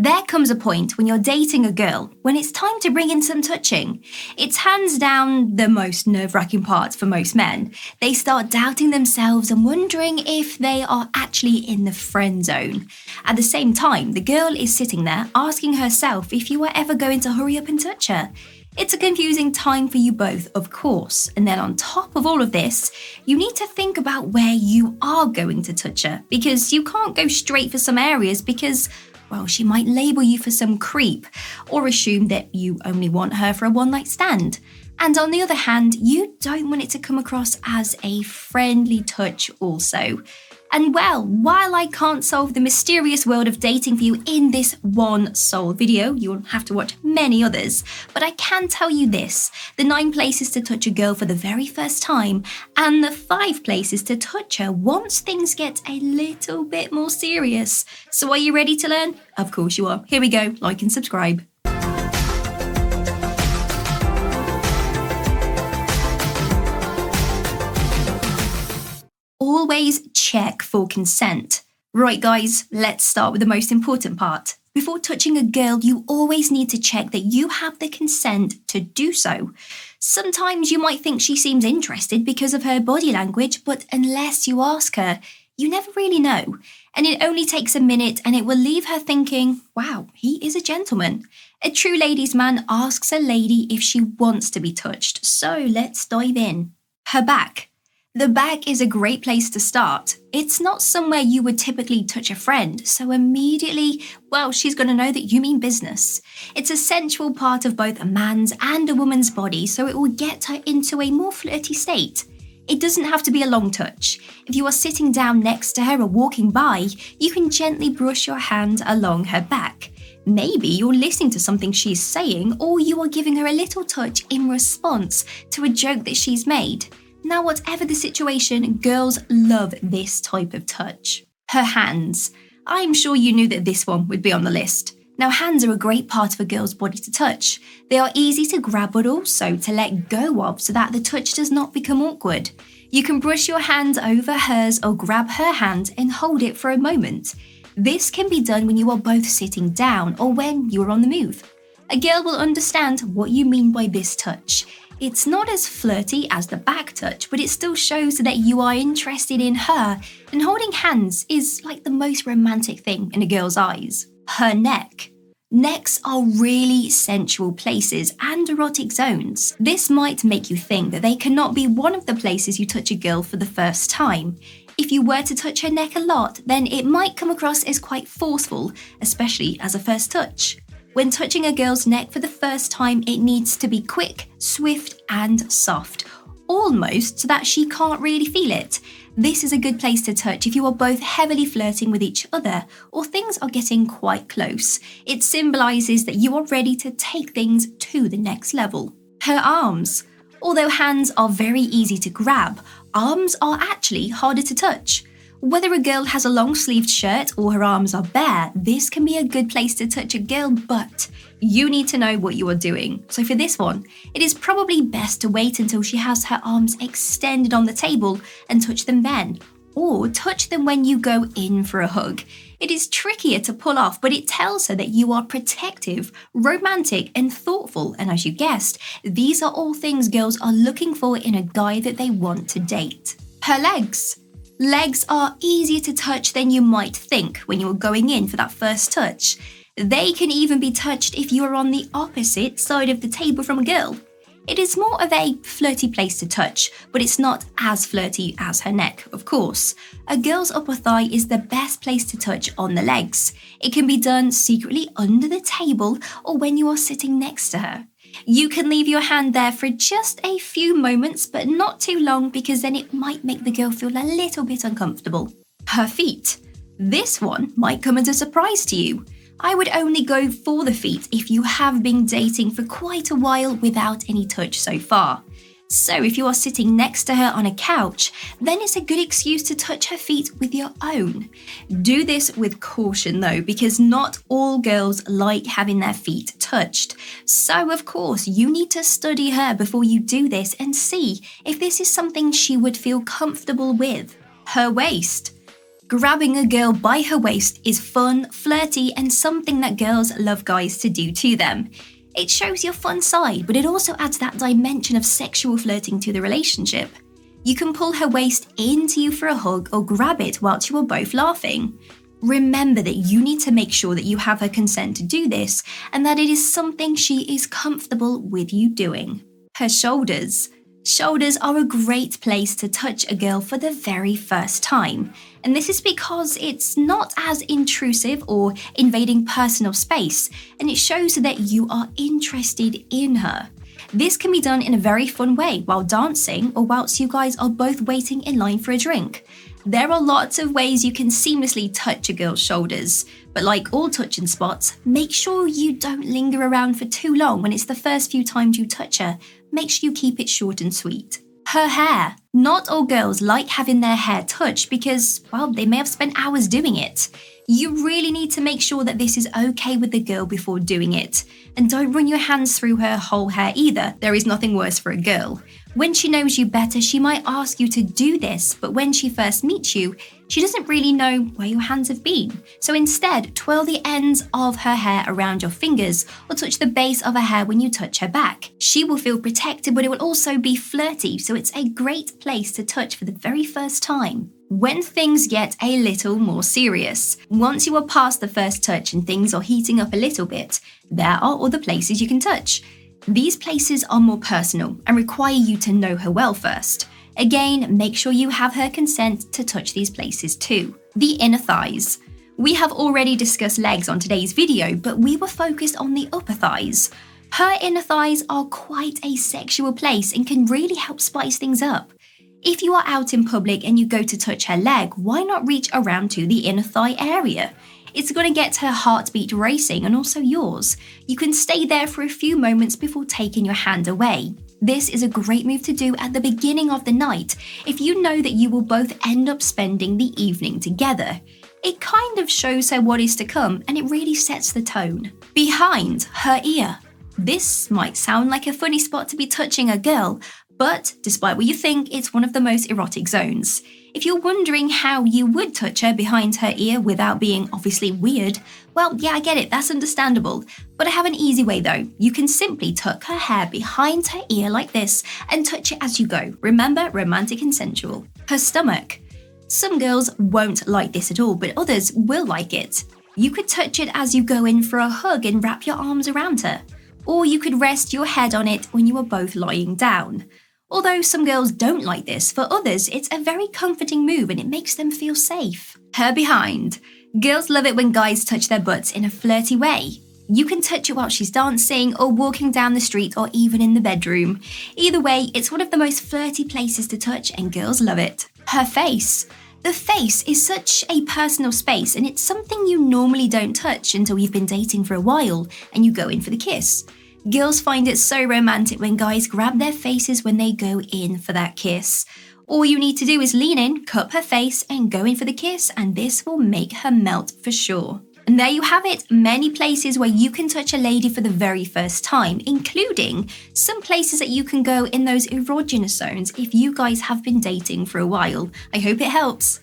There comes a point when you're dating a girl when it's time to bring in some touching. It's hands down the most nerve-wracking part for most men. They start doubting themselves and wondering if they are actually in the friend zone. At the same time, the girl is sitting there asking herself if you are ever going to hurry up and touch her. It's a confusing time for you both, of course. And then on top of all of this, you need to think about where you are going to touch her, because you can't go straight for some areas because, well, she might label you for some creep or assume that you only want her for a one-night stand. And on the other hand, you don't want it to come across as a friendly touch also. And well, while I can't solve the mysterious world of dating for you in this one sole video, you will have to watch many others, but I can tell you this: the 9 places to touch a girl for the very first time, and the 5 places to touch her once things get a little bit more serious. So are you ready to learn? Of course you are. Here we go, like and subscribe. Always check for consent. Right guys, let's start with the most important part. Before touching a girl, you always need to check that you have the consent to do so. Sometimes you might think she seems interested because of her body language, but unless you ask her, you never really know. And it only takes a minute and it will leave her thinking, wow, he is a gentleman. A true ladies' man asks a lady if she wants to be touched. So let's dive in. Her back. The back is a great place to start. It's not somewhere you would typically touch a friend, so immediately, well, she's going to know that you mean business. It's a sensual part of both a man's and a woman's body, so it will get her into a more flirty state. It doesn't have to be a long touch. If you are sitting down next to her or walking by, you can gently brush your hand along her back. Maybe you're listening to something she's saying, or you are giving her a little touch in response to a joke that she's made. Now, whatever the situation, girls love this type of touch. Her hands. I'm sure you knew that this one would be on the list. Now, hands are a great part of a girl's body to touch. They are easy to grab but also to let go of so that the touch does not become awkward. You can brush your hand over hers or grab her hand and hold it for a moment. This can be done when you are both sitting down or when you are on the move. A girl will understand what you mean by this touch. It's not as flirty as the back touch, but it still shows that you are interested in her, and holding hands is like the most romantic thing in a girl's eyes. Her neck. Necks are really sensual places and erotic zones. This might make you think that they cannot be one of the places you touch a girl for the first time. If you were to touch her neck a lot, then it might come across as quite forceful, especially as a first touch. When touching a girl's neck for the first time, it needs to be quick, swift, and soft, almost so that she can't really feel it. This is a good place to touch if you are both heavily flirting with each other or things are getting quite close. It symbolizes that you are ready to take things to the next level. Her arms. Although hands are very easy to grab, arms are actually harder to touch. Whether a girl has a long-sleeved shirt or her arms are bare, this can be a good place to touch a girl, but you need to know what you are doing. So for this one, it is probably best to wait until she has her arms extended on the table and touch them then, or touch them when you go in for a hug. It is trickier to pull off, but it tells her that you are protective, romantic, and thoughtful, and as you guessed, these are all things girls are looking for in a guy that they want to date. Her legs. Legs are easier to touch than you might think when you're going in for that first touch. They can even be touched if you are on the opposite side of the table from a girl. It is more of a flirty place to touch, but it's not as flirty as her neck, of course. A girl's upper thigh is the best place to touch on the legs. It can be done secretly under the table or when you are sitting next to her. You can leave your hand there for just a few moments, but not too long because then it might make the girl feel a little bit uncomfortable. Her feet. This one might come as a surprise to you. I would only go for the feet if you have been dating for quite a while without any touch so far. So if you are sitting next to her on a couch, then it's a good excuse to touch her feet with your own. Do this with caution though, because not all girls like having their feet touched. So of course, you need to study her before you do this and see if this is something she would feel comfortable with. Her waist. Grabbing a girl by her waist is fun, flirty, and something that girls love guys to do to them. It shows your fun side, but it also adds that dimension of sexual flirting to the relationship. You can pull her waist into you for a hug or grab it whilst you are both laughing. Remember that you need to make sure that you have her consent to do this and that it is something she is comfortable with you doing. Her shoulders. Shoulders are a great place to touch a girl for the very first time. And this is because it's not as intrusive or invading personal space, and it shows that you are interested in her. This can be done in a very fun way while dancing or whilst you guys are both waiting in line for a drink. There are lots of ways you can seamlessly touch a girl's shoulders, but like all touching spots, make sure you don't linger around for too long when it's the first few times you touch her. Make sure you keep it short and sweet. Her hair. Not all girls like having their hair touched because, well, they may have spent hours doing it. You really need to make sure that this is okay with the girl before doing it. And don't run your hands through her whole hair either. There is nothing worse for a girl. When she knows you better, she might ask you to do this, but when she first meets you, she doesn't really know where your hands have been. So instead, twirl the ends of her hair around your fingers or touch the base of her hair when you touch her back. She will feel protected, but it will also be flirty, so it's a great place to touch for the very first time. When things get a little more serious. Once you are past the first touch and things are heating up a little bit, there are other places you can touch. These places are more personal and require you to know her well first. Again, make sure you have her consent to touch these places too. The inner thighs. We have already discussed legs on today's video, but we were focused on the upper thighs. Her inner thighs are quite a sexual place and can really help spice things up. If you are out in public and you go to touch her leg, why not reach around to the inner thigh area? It's going to get her heartbeat racing and also yours. You can stay there for a few moments before taking your hand away. This is a great move to do at the beginning of the night if you know that you will both end up spending the evening together. It kind of shows her what is to come and it really sets the tone. Behind her ear. This might sound like a funny spot to be touching a girl, but despite what you think, it's one of the most erotic zones. If you're wondering how you would touch her behind her ear without being obviously weird, well, yeah, I get it, that's understandable. But I have an easy way though. You can simply tuck her hair behind her ear like this and touch it as you go. Remember, romantic and sensual. Her stomach. Some girls won't like this at all, but others will like it. You could touch it as you go in for a hug and wrap your arms around her. Or you could rest your head on it when you are both lying down. Although some girls don't like this, for others it's a very comforting move and it makes them feel safe. Her behind. Girls love it when guys touch their butts in a flirty way. You can touch it while she's dancing or walking down the street or even in the bedroom. Either way, it's one of the most flirty places to touch and girls love it. Her face. The face is such a personal space and it's something you normally don't touch until you've been dating for a while and you go in for the kiss. Girls find it so romantic when guys grab their faces when they go in for that kiss. All you need to do is lean in, cup her face, and go in for the kiss, and this will make her melt for sure. And there you have it, many places where you can touch a lady for the very first time, including some places that you can go in those erogenous zones if you guys have been dating for a while. I hope it helps.